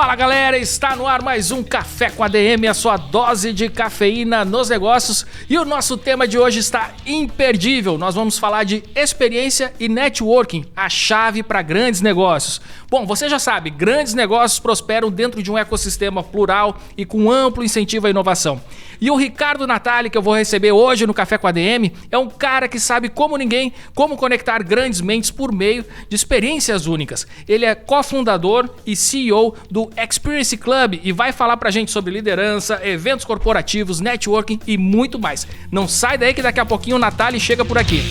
Fala galera, está no ar mais um Café com ADM, a sua dose de cafeína nos negócios, e o nosso tema de hoje está imperdível. Nós vamos falar de experiência e networking, a chave para grandes negócios. Bom, você já sabe, grandes negócios prosperam dentro de um ecossistema plural e com amplo incentivo à inovação. E o Ricardo Natali, que eu vou receber hoje no Café com ADM, é um cara que sabe como ninguém como conectar grandes mentes por meio de experiências únicas. Ele é cofundador e CEO do Experience Club e vai falar pra gente sobre liderança, eventos corporativos, networking e muito mais. Não sai daí que daqui a pouquinho o Natali chega por aqui.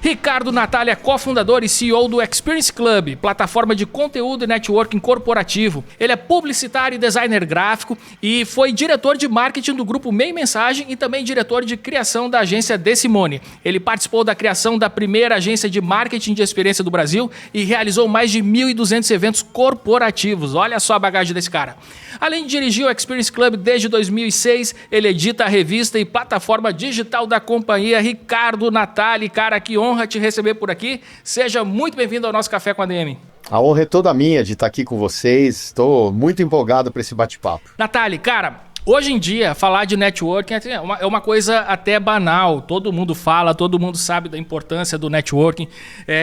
Ricardo Natali é cofundador e CEO do Experience Club, plataforma de conteúdo e networking corporativo. Ele é publicitário e designer gráfico e foi diretor de marketing do grupo Meio Mensagem e também diretor de criação da agência De Simone. Ele participou da criação da primeira agência de marketing de experiência do Brasil e realizou mais de 1.200 eventos corporativos. Olha só a bagagem desse cara. Além de dirigir o Experience Club desde 2006, ele edita a revista e plataforma digital da companhia. Ricardo Natali, cara, que honra te receber por aqui. Seja muito bem-vindo ao nosso Café com a ADM. A honra é toda minha de estar aqui com vocês. Estou muito empolgado para esse bate-papo. Natali, cara, hoje em dia, falar de networking é uma coisa até banal. Todo mundo fala, todo mundo sabe da importância do networking,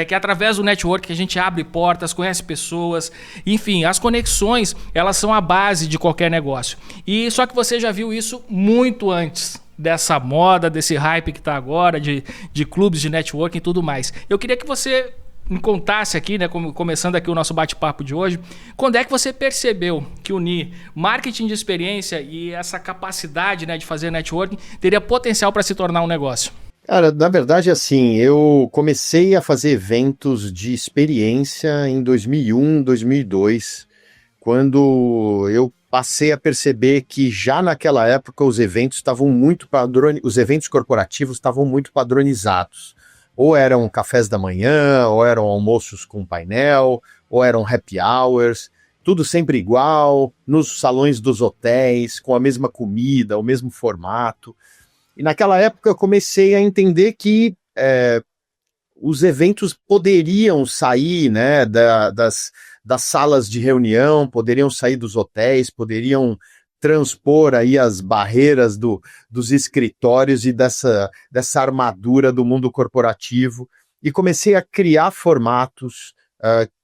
que através do networking a gente abre portas, conhece pessoas, enfim, as conexões, elas são a base de qualquer negócio. E só que você já viu isso muito antes dessa moda, desse hype que está agora, de clubes de networking e tudo mais. Eu queria que você me contasse aqui, né, começando aqui o nosso bate-papo de hoje, quando é que você percebeu que unir marketing de experiência e essa capacidade, né, de fazer networking teria potencial para se tornar um negócio? Cara, na verdade, assim, eu comecei a fazer eventos de experiência em 2001, 2002, quando eu passei a perceber que já naquela época os eventos corporativos estavam muito padronizados. Ou eram cafés da manhã, ou eram almoços com painel, ou eram happy hours, tudo sempre igual, nos salões dos hotéis, com a mesma comida, o mesmo formato. E naquela época eu comecei a entender que os eventos poderiam sair, né, das salas de reunião, poderiam sair dos hotéis, poderiam transpor aí as barreiras dos escritórios e dessa armadura do mundo corporativo, e comecei a criar formatos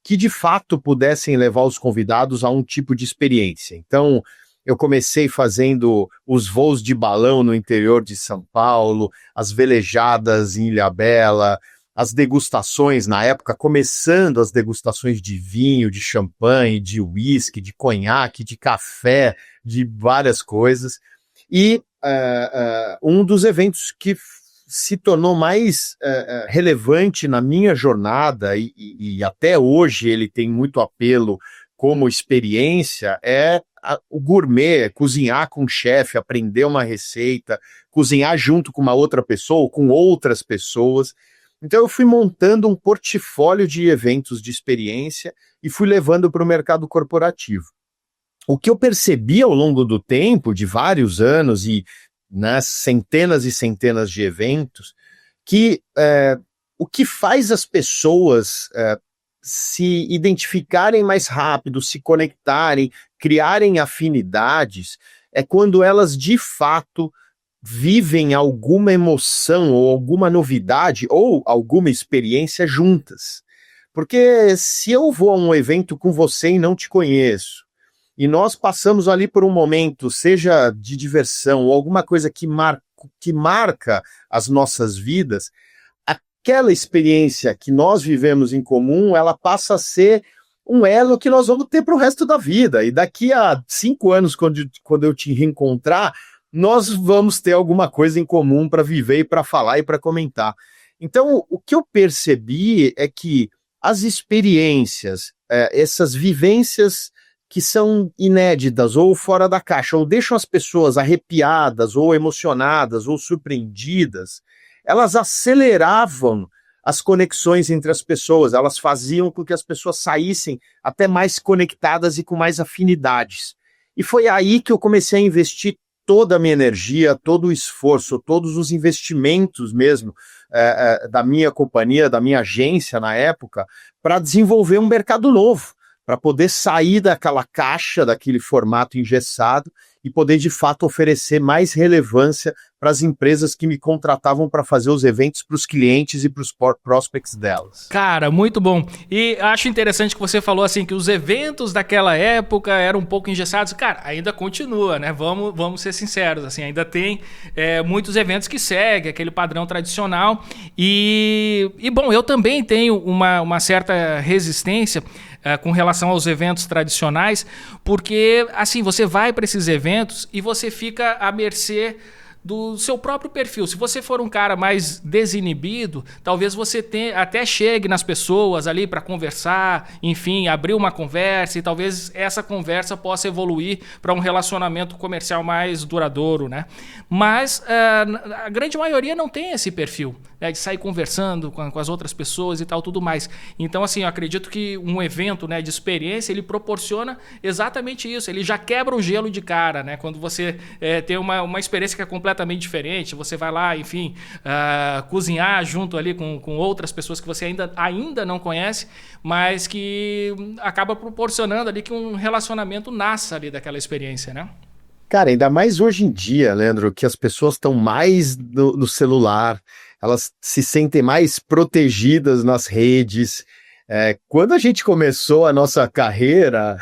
que de fato pudessem levar os convidados a um tipo de experiência. Então, eu comecei fazendo os voos de balão no interior de São Paulo, as velejadas em Ilhabela, as degustações, na época, começando as degustações de vinho, de champanhe, de uísque, de conhaque, de café, de várias coisas. E um dos eventos que se tornou mais relevante na minha jornada, e até hoje ele tem muito apelo como experiência, é o gourmet, cozinhar com o chefe, aprender uma receita, cozinhar junto com uma outra pessoa, ou com outras pessoas. Então eu fui montando um portfólio de eventos de experiência e fui levando para o mercado corporativo. O que eu percebi ao longo do tempo, de vários anos e centenas e centenas de eventos, que o que faz as pessoas se identificarem mais rápido, se conectarem, criarem afinidades, é quando elas de fato vivem alguma emoção ou alguma novidade ou alguma experiência juntas. Porque se eu vou a um evento com você e não te conheço, e nós passamos ali por um momento, seja de diversão ou alguma coisa que marca as nossas vidas, aquela experiência que nós vivemos em comum, ela passa a ser um elo que nós vamos ter para o resto da vida. E daqui a 5 anos, quando eu te reencontrar, nós vamos ter alguma coisa em comum para viver e para falar e para comentar. Então, o que eu percebi é que as experiências, essas vivências que são inéditas ou fora da caixa, ou deixam as pessoas arrepiadas, ou emocionadas, ou surpreendidas, elas aceleravam as conexões entre as pessoas, elas faziam com que as pessoas saíssem até mais conectadas e com mais afinidades. E foi aí que eu comecei a investir toda a minha energia, todo o esforço, todos os investimentos mesmo da minha companhia, da minha agência na época, para desenvolver um mercado novo, para poder sair daquela caixa, daquele formato engessado e poder, de fato, oferecer mais relevância para as empresas que me contratavam para fazer os eventos para os clientes e para os prospects delas. Cara, muito bom. E acho interessante que você falou assim que os eventos daquela época eram um pouco engessados. Cara, ainda continua, né? Vamos ser sinceros, assim, ainda tem muitos eventos que seguem aquele padrão tradicional. E bom, eu também tenho uma certa resistência com relação aos eventos tradicionais, porque assim, você vai para esses eventos e você fica à mercê do seu próprio perfil. Se você for um cara mais desinibido, talvez você até chegue nas pessoas ali para conversar, enfim, abrir uma conversa, e talvez essa conversa possa evoluir para um relacionamento comercial mais duradouro, né? Mas a grande maioria não tem esse perfil, né, de sair conversando com as outras pessoas e tal, tudo mais. Então, assim, eu acredito que um evento, né, de experiência, ele proporciona exatamente isso. Ele já quebra o gelo de cara, né? Quando você tem uma experiência que é completamente diferente, você vai lá, enfim, cozinhar junto ali com outras pessoas que você ainda não conhece, mas que acaba proporcionando ali que um relacionamento nasça ali daquela experiência, né? Cara, ainda mais hoje em dia, Leandro, que as pessoas estão mais no celular, elas se sentem mais protegidas nas redes. Quando a gente começou a nossa carreira,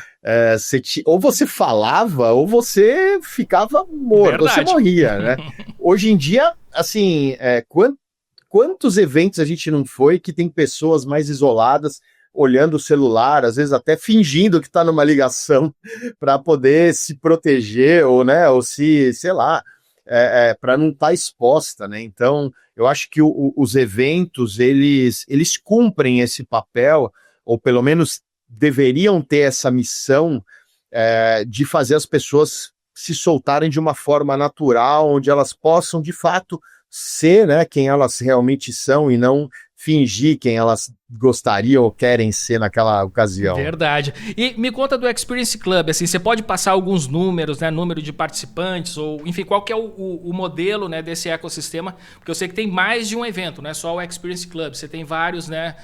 ou você falava ou você ficava morto, Verdade. você morria, né? Hoje em dia, assim, quantos eventos a gente não foi que tem pessoas mais isoladas olhando o celular, às vezes até fingindo que está numa ligação para poder se proteger ou, né, ou se, sei lá, para não estar exposta, né? Então, eu acho que os eventos, eles cumprem esse papel, ou pelo menos deveriam ter essa missão de fazer as pessoas se soltarem de uma forma natural, onde elas possam, de fato, ser, né, quem elas realmente são e não fingir quem elas gostariam ou querem ser naquela ocasião. Verdade. E me conta do Experience Club, assim, você pode passar alguns números, né, número de participantes, ou enfim, qual que é o modelo, né, desse ecossistema, porque eu sei que tem mais de um evento, não é só o Experience Club, você tem vários, né,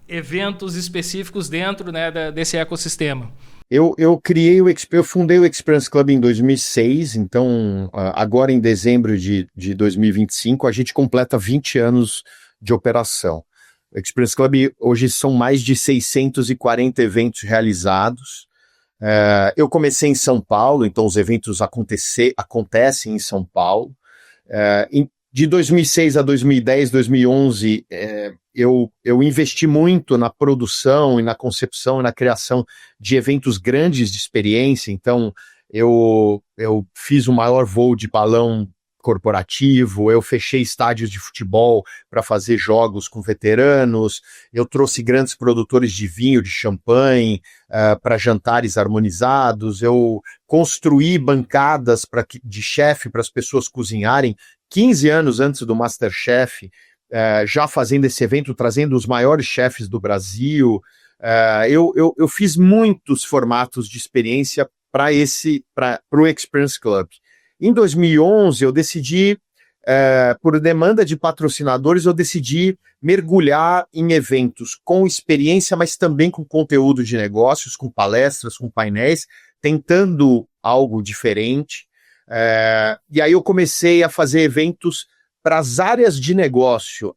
eventos específicos dentro, né, desse ecossistema. Eu fundei o Experience Club em 2006, então agora em dezembro de 2025 a gente completa 20 anos de operação. O Experience Club hoje são mais de 640 eventos realizados. Eu comecei em São Paulo, então os eventos acontecem em São Paulo. De 2006 a 2010, 2011, eu investi muito na produção e na concepção e na criação de eventos grandes de experiência. Então, eu fiz o maior voo de balão corporativo, eu fechei estádios de futebol para fazer jogos com veteranos, eu trouxe grandes produtores de vinho, de champanhe, para jantares harmonizados, eu construí bancadas de chefe para as pessoas cozinharem 15 anos antes do MasterChef, já fazendo esse evento, trazendo os maiores chefes do Brasil. Eu fiz muitos formatos de experiência para o Experience Club. Em 2011, eu decidi, por demanda de patrocinadores, eu decidi mergulhar em eventos com experiência, mas também com conteúdo de negócios, com palestras, com painéis, tentando algo diferente. E aí eu comecei a fazer eventos para as áreas de negócio,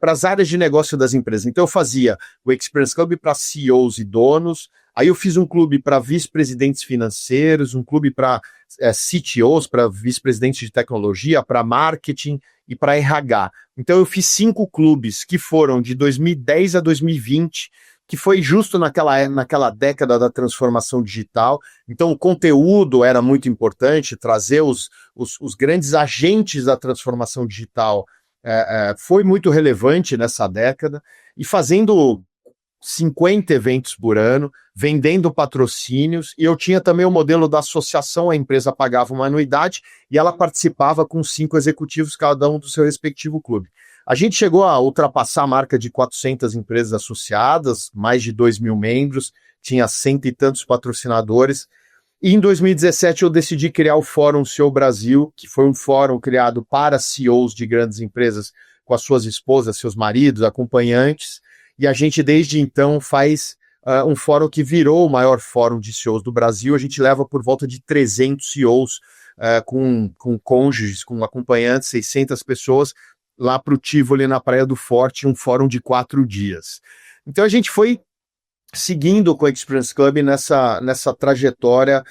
para as áreas de negócio das empresas. Então eu fazia o Experience Club para CEOs e donos, aí eu fiz um clube para vice-presidentes financeiros, um clube para CTOs, para vice-presidentes de tecnologia, para marketing e para RH. Então eu fiz 5 clubes que foram de 2010 a 2020, que foi justo naquela década da transformação digital. Então o conteúdo era muito importante, trazer os grandes agentes da transformação digital foi muito relevante nessa década, e fazendo 50 eventos por ano, vendendo patrocínios, e eu tinha também o modelo da associação, a empresa pagava uma anuidade e ela participava com 5 executivos, cada um do seu respectivo clube. A gente chegou a ultrapassar a marca de 400 empresas associadas, mais de 2.000 membros, tinha 100 e tantos patrocinadores, e em 2017 eu decidi criar o Fórum CEO Brasil, que foi um fórum criado para CEOs de grandes empresas com as suas esposas, seus maridos, acompanhantes, e a gente desde então faz um fórum que virou o maior fórum de CEOs do Brasil. A gente leva por volta de 300 CEOs com cônjuges, com acompanhantes, 600 pessoas, lá para o Tivoli, na Praia do Forte, um fórum de 4 dias. Então a gente foi seguindo com o Experience Club nessa trajetória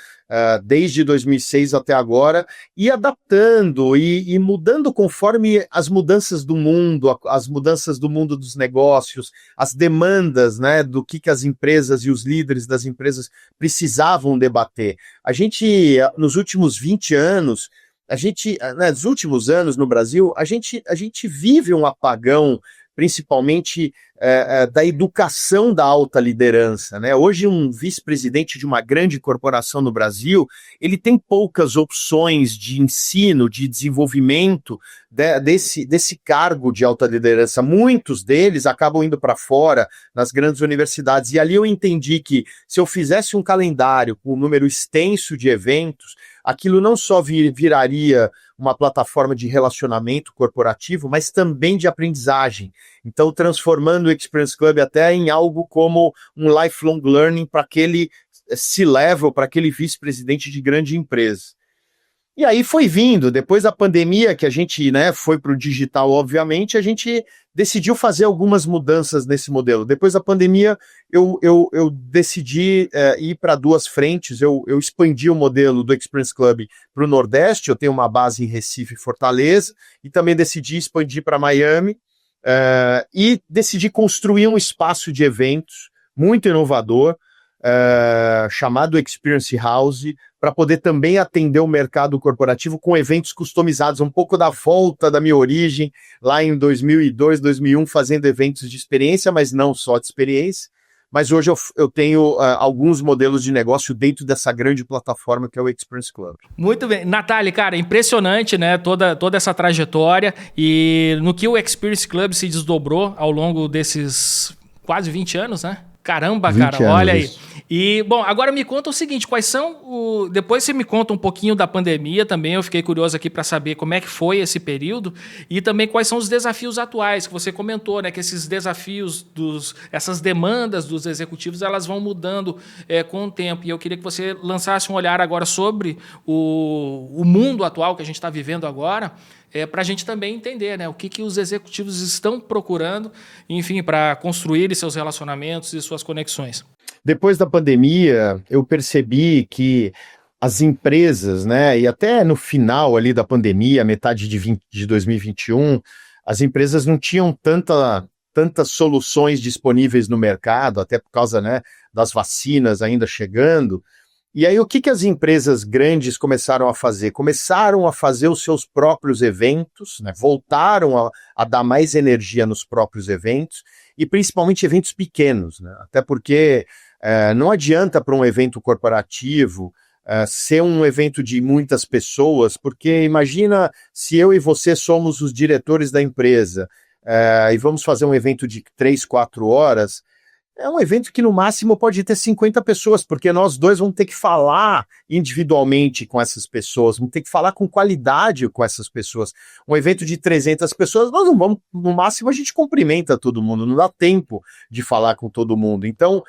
desde 2006 até agora, e adaptando e mudando conforme as mudanças do mundo, as mudanças do mundo dos negócios, as demandas, né, do que as empresas e os líderes das empresas precisavam debater. A gente, nos últimos 20 anos, nos últimos anos no Brasil, a gente vive um apagão, principalmente da educação da alta liderança, né? Hoje, um vice-presidente de uma grande corporação no Brasil, ele tem poucas opções de ensino, de desenvolvimento desse cargo de alta liderança. Muitos deles acabam indo para fora, nas grandes universidades, e ali eu entendi que se eu fizesse um calendário com um número extenso de eventos, aquilo não só viraria uma plataforma de relacionamento corporativo, mas também de aprendizagem. Então, transformando o Experience Club até em algo como um lifelong learning para aquele C-level, para aquele vice-presidente de grande empresa. E aí foi vindo, depois da pandemia, que a gente, né, foi para o digital, obviamente, a gente decidiu fazer algumas mudanças nesse modelo. Depois da pandemia, eu decidi ir para 2 frentes. Eu expandi o modelo do Experience Club para o Nordeste. Eu tenho uma base em Recife e Fortaleza, e também decidi expandir para Miami, e decidi construir um espaço de eventos muito inovador, chamado Experience House, para poder também atender o mercado corporativo com eventos customizados, um pouco da volta da minha origem, lá em 2002, 2001, fazendo eventos de experiência, mas não só de experiência. Mas hoje eu tenho alguns modelos de negócio dentro dessa grande plataforma que é o Experience Club. Muito bem. Natália, cara, impressionante, né, toda essa trajetória e no que o Experience Club se desdobrou ao longo desses quase 20 anos, né? Caramba, cara, olha aí. E, bom, agora me conta o seguinte, quais são depois você me conta um pouquinho da pandemia também, eu fiquei curioso aqui para saber como é que foi esse período e também quais são os desafios atuais, que você comentou, né, que esses desafios, essas demandas dos executivos, elas vão mudando com o tempo. E eu queria que você lançasse um olhar agora sobre o mundo atual que a gente está vivendo agora, para a gente também entender, né, o que os executivos estão procurando, enfim, para construir seus relacionamentos e suas conexões. Depois da pandemia, eu percebi que as empresas, né, e até no final ali da pandemia, metade de 2021, as empresas não tinham tantas soluções disponíveis no mercado, até por causa, né, das vacinas ainda chegando. E aí o que as empresas grandes começaram a fazer? Começaram a fazer os seus próprios eventos, né? Voltaram a dar mais energia nos próprios eventos, e principalmente eventos pequenos, né? Até porque não adianta para um evento corporativo ser um evento de muitas pessoas, porque imagina se eu e você somos os diretores da empresa e vamos fazer um evento de 3, 4 horas, é um evento que no máximo pode ter 50 pessoas, porque nós dois vamos ter que falar individualmente com essas pessoas, vamos ter que falar com qualidade com essas pessoas. Um evento de 300 pessoas, nós não vamos, no máximo a gente cumprimenta todo mundo, não dá tempo de falar com todo mundo. Então,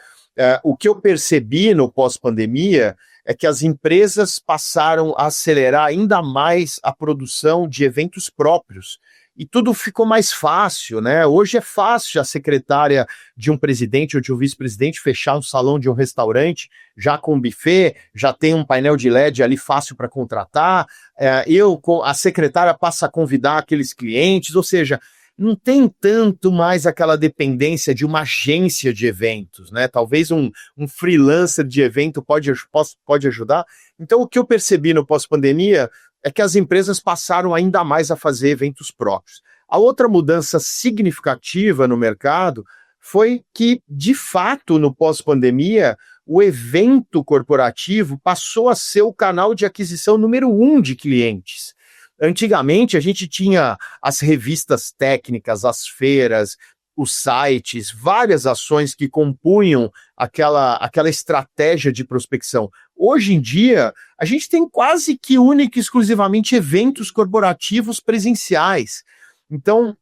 o que eu percebi no pós-pandemia é que as empresas passaram a acelerar ainda mais a produção de eventos próprios. E tudo ficou mais fácil, né? Hoje é fácil a secretária de um presidente ou de um vice-presidente fechar um salão de um restaurante, já com buffet, já tem um painel de LED ali fácil para contratar. A secretária passa a convidar aqueles clientes, ou seja, não tem tanto mais aquela dependência de uma agência de eventos, né? Talvez um freelancer de evento pode ajudar. Então, o que eu percebi no pós-pandemia é que as empresas passaram ainda mais a fazer eventos próprios. A outra mudança significativa no mercado foi que, de fato, no pós-pandemia, o evento corporativo passou a ser o canal de aquisição número 1 de clientes. Antigamente, a gente tinha as revistas técnicas, as feiras, os sites, várias ações que compunham aquela estratégia de prospecção. Hoje em dia, a gente tem quase que única e exclusivamente eventos corporativos presenciais. Então,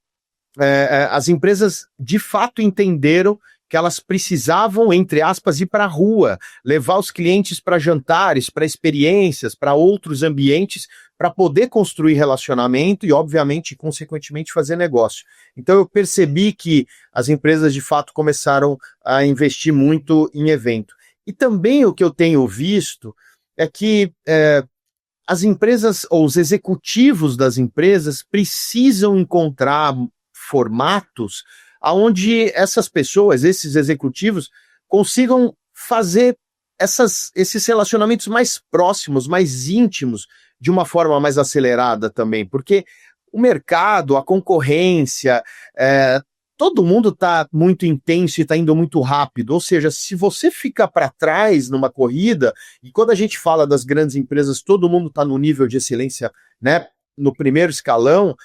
as empresas de fato entenderam que elas precisavam, entre aspas, ir para a rua, levar os clientes para jantares, para experiências, para outros ambientes, para poder construir relacionamento e, obviamente, consequentemente, fazer negócio. Então eu percebi que as empresas, de fato, começaram a investir muito em evento. E também o que eu tenho visto é que as empresas, ou os executivos das empresas, precisam encontrar formatos onde essas pessoas, esses executivos, consigam fazer esses relacionamentos mais próximos, mais íntimos, de uma forma mais acelerada também, porque o mercado, a concorrência, todo mundo está muito intenso e está indo muito rápido, ou seja, se você fica para trás numa corrida, e quando a gente fala das grandes empresas, todo mundo está no nível de excelência, né, no primeiro escalão,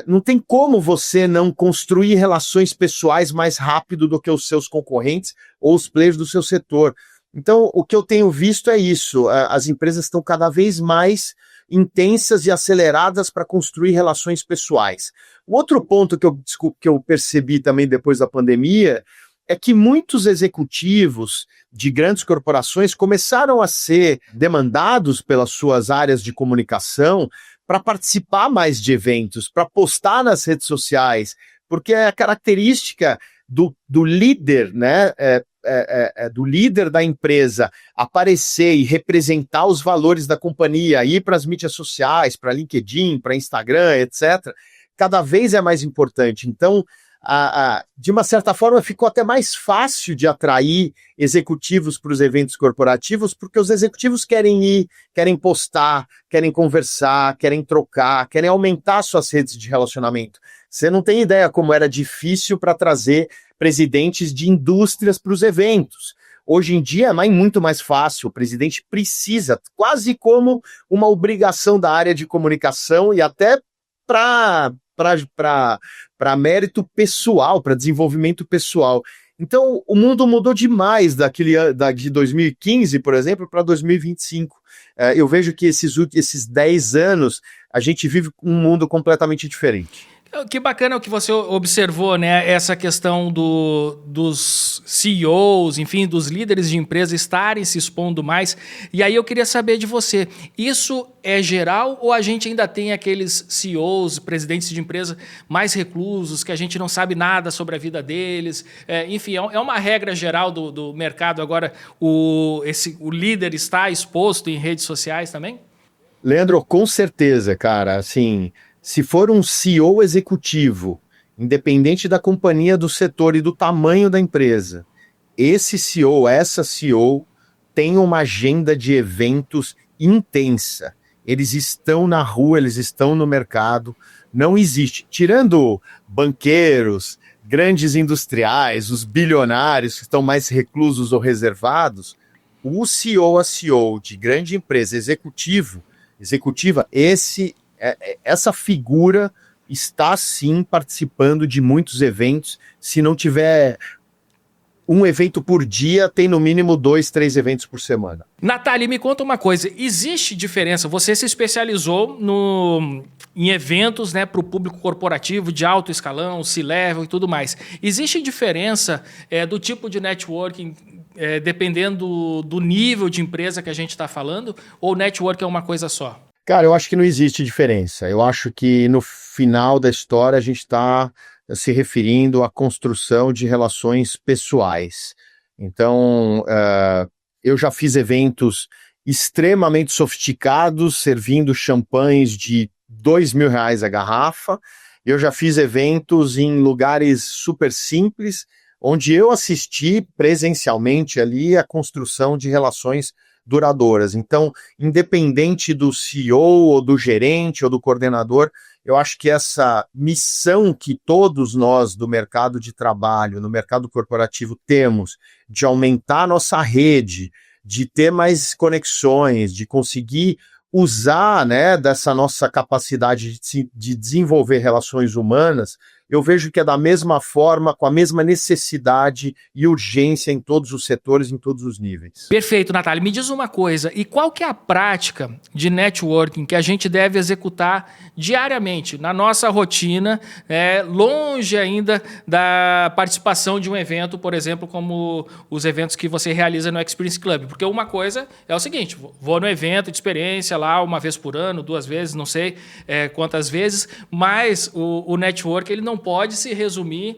não tem como você não construir relações pessoais mais rápido do que os seus concorrentes ou os players do seu setor. Então, o que eu tenho visto é isso, as empresas estão cada vez mais intensas e aceleradas para construir relações pessoais. O outro ponto que eu percebi também depois da pandemia é que muitos executivos de grandes corporações começaram a ser demandados pelas suas áreas de comunicação para participar mais de eventos, para postar nas redes sociais, porque é a característica do líder, né, do líder da empresa aparecer e representar os valores da companhia, ir para as mídias sociais, para LinkedIn, para Instagram, etc., cada vez é mais importante. Então, de uma certa forma, ficou até mais fácil de atrair executivos para os eventos corporativos, porque os executivos querem ir, querem postar, querem conversar, querem trocar, querem aumentar suas redes de relacionamento. Você não tem ideia como era difícil para trazer presidentes de indústrias para os eventos. Hoje em dia é muito mais fácil, o presidente precisa, quase como uma obrigação da área de comunicação e até para mérito pessoal, para desenvolvimento pessoal. Então, o mundo mudou demais de 2015, por exemplo, para 2025. Eu vejo que esses 10 anos a gente vive um mundo completamente diferente. Que bacana o que você observou, né? Essa questão dos CEOs, enfim, dos líderes de empresa estarem se expondo mais. E aí eu queria saber de você, isso é geral ou a gente ainda tem aqueles CEOs, presidentes de empresa mais reclusos, que a gente não sabe nada sobre a vida deles? Enfim, é uma regra geral do mercado agora, o líder está exposto em redes sociais também? Leandro, com certeza, cara, assim... Se for um CEO executivo, independente da companhia, do setor e do tamanho da empresa, esse CEO, essa CEO, tem uma agenda de eventos intensa. Eles estão na rua, eles estão no mercado. Não existe, tirando banqueiros, grandes industriais, os bilionários que estão mais reclusos ou reservados, o CEO, a CEO de grande empresa, executiva, essa figura está sim participando de muitos eventos. Se não tiver um evento por dia, tem no mínimo 2, 3 eventos por semana. Natália, me conta uma coisa, existe diferença? Você se especializou em eventos, né, para o público corporativo de alto escalão, C-level e tudo mais. Existe diferença do tipo de networking dependendo do nível de empresa que a gente está falando, ou network é uma coisa só? Cara, eu acho que não existe diferença. Eu acho que no final da história a gente está se referindo à construção de relações pessoais. Então, eu já fiz eventos extremamente sofisticados, servindo champanhes de R$2.000 a garrafa. Eu já fiz eventos em lugares super simples, onde eu assisti presencialmente ali a construção de relações duradouras. Então, independente do CEO ou do gerente ou do coordenador, eu acho que essa missão que todos nós do mercado de trabalho, no mercado corporativo temos, de aumentar a nossa rede, de ter mais conexões, de conseguir usar, né, dessa nossa capacidade de desenvolver relações humanas eu vejo que é da mesma forma, com a mesma necessidade e urgência em todos os setores, em todos os níveis. Perfeito, Natália. Me diz uma coisa, e qual que é a prática de networking que a gente deve executar diariamente na nossa rotina, longe ainda da participação de um evento, por exemplo, como os eventos que você realiza no Experience Club? Porque uma coisa é o seguinte, vou no evento de experiência lá uma vez por ano, 2 vezes, não sei quantas vezes, mas o network ele não pode se resumir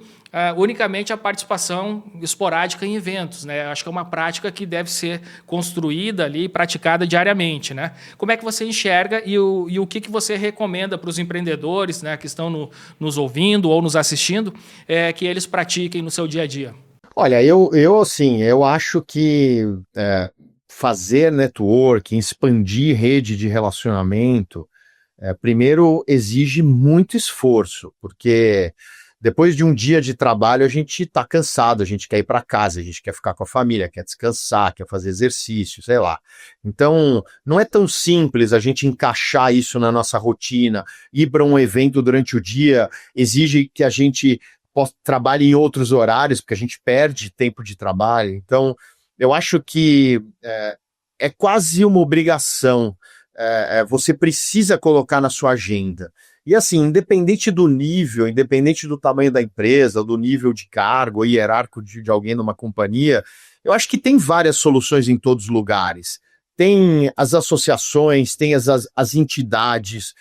unicamente a participação esporádica em eventos, né? Acho que é uma prática que deve ser construída ali e praticada diariamente, né? Como é que você enxerga e o que você recomenda para os empreendedores, né, que estão nos ouvindo ou nos assistindo, que eles pratiquem no seu dia a dia? Olha, eu acho que fazer networking, expandir rede de relacionamento, primeiro exige muito esforço, porque depois de um dia de trabalho a gente está cansado, a gente quer ir para casa, a gente quer ficar com a família, quer descansar, quer fazer exercício, sei lá. Então, não é tão simples a gente encaixar isso na nossa rotina, ir para um evento durante o dia, exige que a gente trabalhe em outros horários, porque a gente perde tempo de trabalho. Então, eu acho que é quase uma obrigação. Você precisa colocar na sua agenda. E assim, independente do nível, independente do tamanho da empresa, do nível de cargo ou hierárquico de alguém numa companhia, eu acho que tem várias soluções em todos os lugares. Tem as associações, tem as entidades.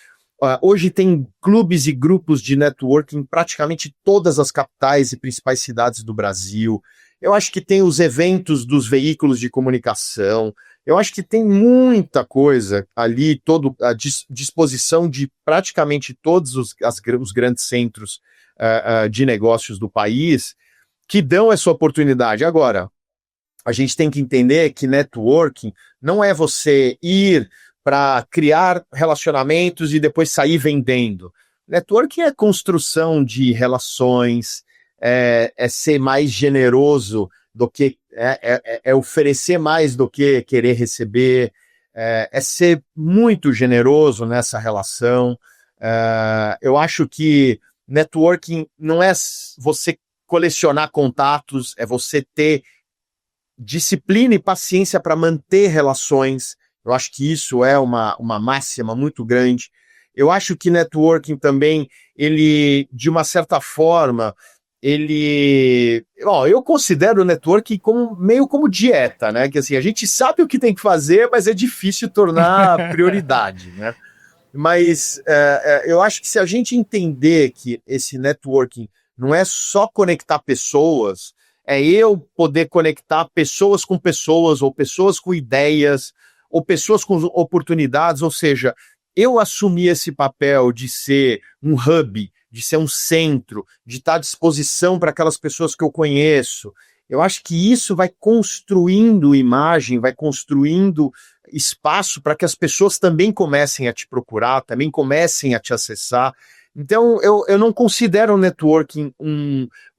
Hoje tem clubes e grupos de networking em praticamente todas as capitais e principais cidades do Brasil. Eu acho que tem os eventos dos veículos de comunicação. Eu acho que tem muita coisa ali, à disposição de praticamente todos os grandes centros de negócios do país que dão essa oportunidade. Agora, a gente tem que entender que networking não é você ir para criar relacionamentos e depois sair vendendo. Networking é construção de relações, é ser mais generoso do que oferecer mais do que querer receber, é ser muito generoso nessa relação. Eu acho que networking não é você colecionar contatos, é você ter disciplina e paciência para manter relações. Eu acho que isso é uma máxima muito grande. Eu acho que networking também, ele, de uma certa forma, eu considero o networking meio como dieta, né? Que assim, a gente sabe o que tem que fazer, mas é difícil tornar prioridade, né? Mas eu acho que se a gente entender que esse networking não é só conectar pessoas, é eu poder conectar pessoas com pessoas, ou pessoas com ideias, ou pessoas com oportunidades, ou seja, eu assumir esse papel de ser um hub, de ser um centro, de estar à disposição para aquelas pessoas que eu conheço. Eu acho que isso vai construindo imagem, vai construindo espaço para que as pessoas também comecem a te procurar, também comecem a te acessar. Então, eu não considero o networking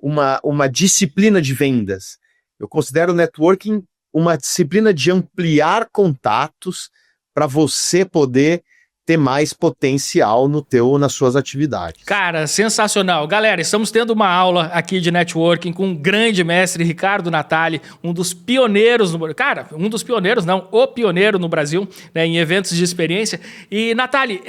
uma disciplina de vendas. Eu considero o networking uma disciplina de ampliar contatos para você poder ter mais potencial nas suas atividades. Cara, sensacional. Galera, estamos tendo uma aula aqui de networking com o grande mestre Ricardo Natali, um dos pioneiros, o pioneiro no Brasil, né, em eventos de experiência. E, Natali,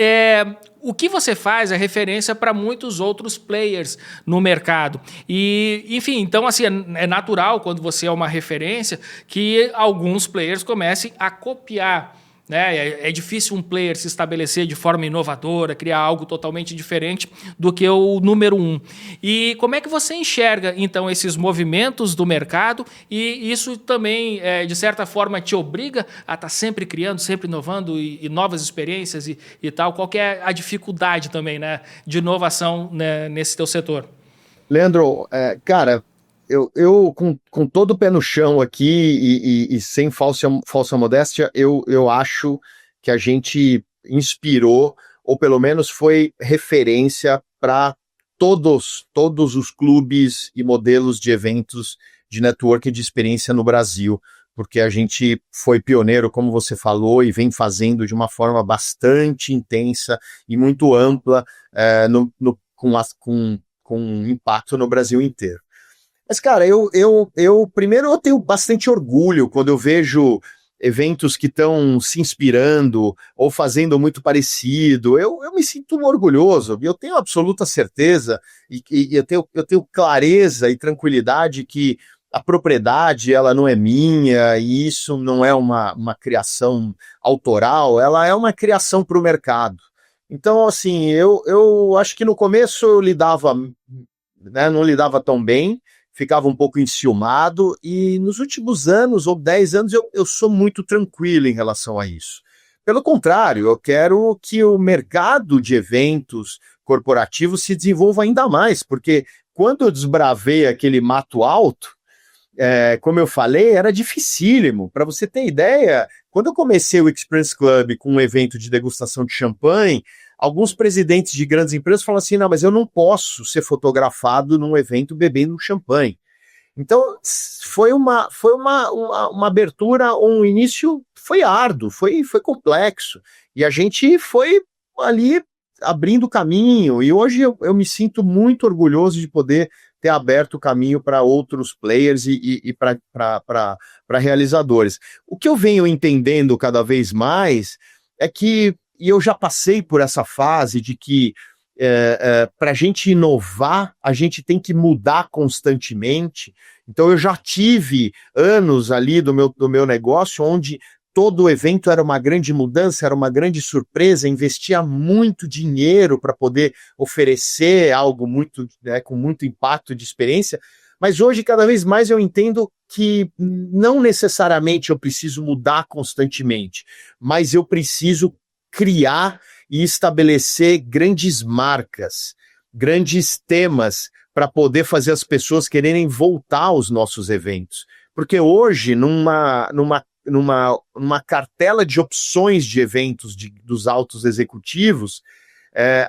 o que você faz é referência para muitos outros players no mercado. E, enfim, então, assim, é natural, quando você é uma referência, que alguns players comecem a copiar, né? É difícil um player se estabelecer de forma inovadora, criar algo totalmente diferente do que o número 1. E como é que você enxerga, então, esses movimentos do mercado? E isso também, de certa forma, te obriga a estar sempre criando, sempre inovando e novas experiências e tal? Qual que é a dificuldade também, né, de inovação, né, nesse teu setor? Leandro, cara, eu com todo o pé no chão aqui e sem falsa modéstia, eu acho que a gente inspirou, ou pelo menos foi referência para todos os clubes e modelos de eventos de networking de experiência no Brasil, porque a gente foi pioneiro, como você falou, e vem fazendo de uma forma bastante intensa e muito ampla com com impacto no Brasil inteiro. Mas, cara, primeiro eu tenho bastante orgulho quando eu vejo eventos que estão se inspirando ou fazendo muito parecido. Eu me sinto orgulhoso, e eu tenho absoluta certeza e eu tenho clareza e tranquilidade que a propriedade ela não é minha e isso não é uma criação autoral, ela é uma criação para o mercado. Então, assim, eu acho que no começo eu lidava, né, não lidava tão bem, ficava um pouco enciumado, e nos últimos anos, ou 10 anos, eu sou muito tranquilo em relação a isso. Pelo contrário, eu quero que o mercado de eventos corporativos se desenvolva ainda mais, porque quando eu desbravei aquele mato alto, como eu falei, era dificílimo. Para você ter ideia, quando eu comecei o Experience Club com um evento de degustação de champanhe, alguns presidentes de grandes empresas falam assim, não, mas eu não posso ser fotografado num evento bebendo champanhe. Então, foi uma abertura, um início, foi árduo, foi complexo. E a gente foi ali abrindo caminho, e hoje eu me sinto muito orgulhoso de poder ter aberto o caminho para outros players e para realizadores. O que eu venho entendendo cada vez mais é que, e eu já passei por essa fase de que para a gente inovar, a gente tem que mudar constantemente. Então eu já tive anos ali do meu negócio onde todo o evento era uma grande mudança, era uma grande surpresa, investia muito dinheiro para poder oferecer algo muito, né, com muito impacto de experiência, mas hoje cada vez mais eu entendo que não necessariamente eu preciso mudar constantemente, mas eu preciso criar e estabelecer grandes marcas, grandes temas para poder fazer as pessoas quererem voltar aos nossos eventos. Porque hoje, numa cartela de opções de eventos dos altos executivos,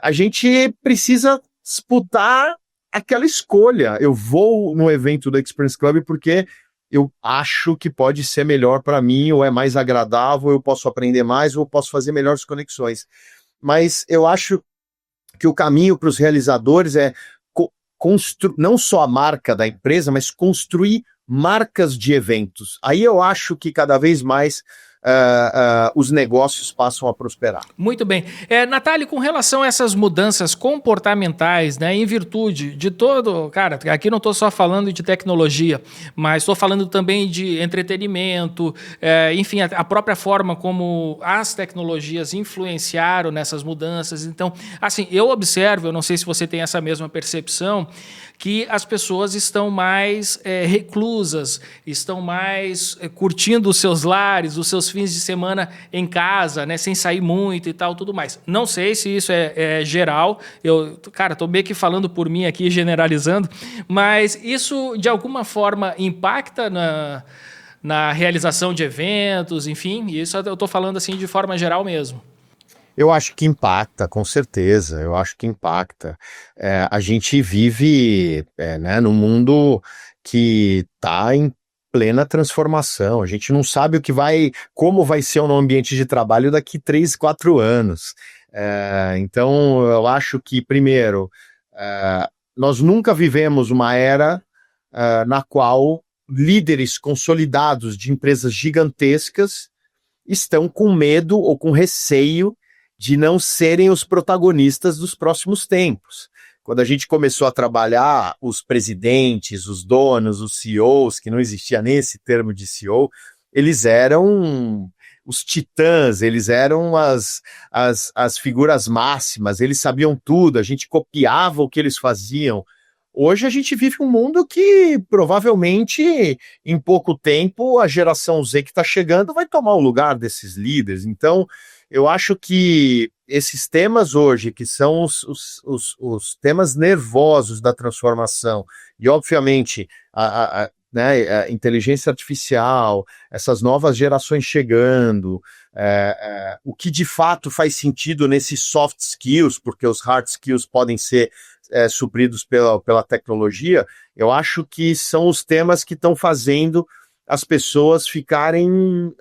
a gente precisa disputar aquela escolha. Eu vou no evento do Experience Club porque eu acho que pode ser melhor para mim, ou é mais agradável, eu posso aprender mais, ou eu posso fazer melhores conexões. Mas eu acho que o caminho para os realizadores é não só a marca da empresa, mas construir marcas de eventos. Aí eu acho que cada vez mais os negócios passam a prosperar. Muito bem. Natália, com relação a essas mudanças comportamentais, né, em virtude de todo... Cara, aqui não estou só falando de tecnologia, mas estou falando também de entretenimento, enfim, a própria forma como as tecnologias influenciaram nessas mudanças. Então, assim, eu observo, eu não sei se você tem essa mesma percepção, que as pessoas estão mais reclusas, estão mais curtindo os seus lares, os seus fins de semana em casa, né, sem sair muito e tal, tudo mais. Não sei se isso é geral, estou meio que falando por mim aqui, generalizando, mas isso de alguma forma impacta na realização de eventos, enfim, isso eu estou falando assim de forma geral mesmo. Eu acho que impacta, com certeza, eu acho que impacta. A gente vive né, num mundo que está em plena transformação, a gente não sabe como vai ser um ambiente de trabalho daqui 3, 4 anos. Então, eu acho que, primeiro, nós nunca vivemos uma era na qual líderes consolidados de empresas gigantescas estão com medo ou com receio de não serem os protagonistas dos próximos tempos. Quando a gente começou a trabalhar, os presidentes, os donos, os CEOs, que não existia nem esse termo de CEO, eles eram os titãs, eles eram as figuras máximas, eles sabiam tudo, a gente copiava o que eles faziam. Hoje a gente vive um mundo que provavelmente em pouco tempo a geração Z que está chegando vai tomar o lugar desses líderes. Então, eu acho que esses temas hoje, que são os temas nervosos da transformação, e obviamente a inteligência artificial, essas novas gerações chegando, o que de fato faz sentido nesses soft skills, porque os hard skills podem ser supridos pela tecnologia, eu acho que são os temas que estão fazendo as pessoas ficarem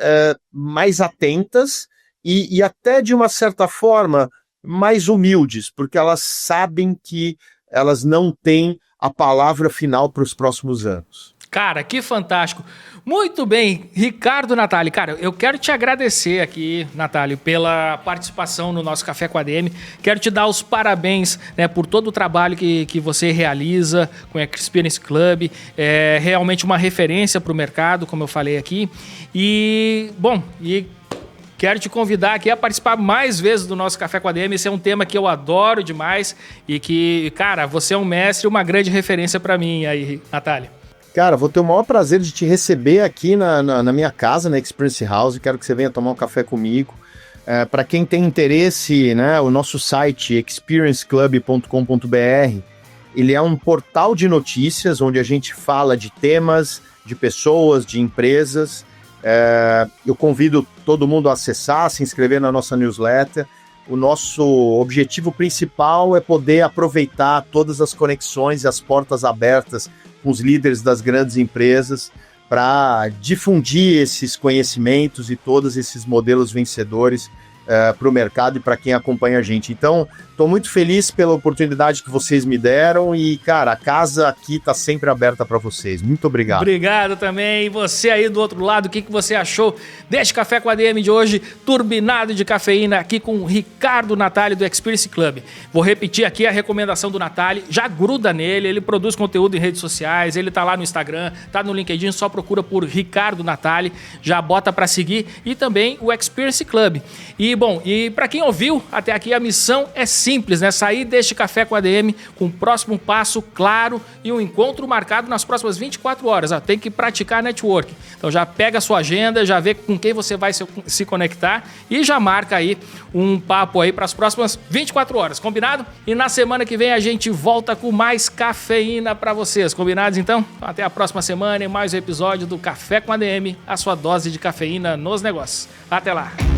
mais atentas e até, de uma certa forma, mais humildes, porque elas sabem que elas não têm a palavra final para os próximos anos. Cara, que fantástico. Muito bem, Ricardo Natalio. Cara, eu quero te agradecer aqui, Natalio, pela participação no nosso Café com a ADM. Quero te dar os parabéns, né, por todo o trabalho que você realiza com a Experience Club. É realmente uma referência para o mercado, como eu falei aqui. E, bom, quero te convidar aqui a participar mais vezes do nosso Café com a ADM. Esse é um tema que eu adoro demais e que, cara, você é um mestre e uma grande referência para mim aí, Natalio. Cara, vou ter o maior prazer de te receber aqui na minha casa, na Experience House. Quero que você venha tomar um café comigo. Para quem tem interesse, né, o nosso site experienceclub.com.br, ele é um portal de notícias onde a gente fala de temas, de pessoas, de empresas. Eu convido todo mundo a acessar, se inscrever na nossa newsletter. O nosso objetivo principal é poder aproveitar todas as conexões e as portas abertas com os líderes das grandes empresas para difundir esses conhecimentos e todos esses modelos vencedores para o mercado e para quem acompanha a gente. Então, estou muito feliz pela oportunidade que vocês me deram e, cara, a casa aqui está sempre aberta para vocês. Muito obrigado. Obrigado também. E você aí do outro lado, o que você achou deste Café com a ADM de hoje, turbinado de cafeína, aqui com o Ricardo Natalio do Experience Club. Vou repetir aqui a recomendação do Natalio, já gruda nele, ele produz conteúdo em redes sociais, ele tá lá no Instagram, tá no LinkedIn, só procura por Ricardo Natalio, já bota para seguir, e também o Experience Club. E, bom, e para quem ouviu até aqui, a missão é simples, né? Sair deste Café com a ADM com o próximo passo claro e um encontro marcado nas próximas 24 horas. Tem que praticar networking. Então já pega a sua agenda, já vê com quem você vai se conectar e já marca aí um papo aí para as próximas 24 horas, combinado? E na semana que vem a gente volta com mais cafeína para vocês, combinados então? Até a próxima semana e mais um episódio do Café com a ADM, a sua dose de cafeína nos negócios. Até lá!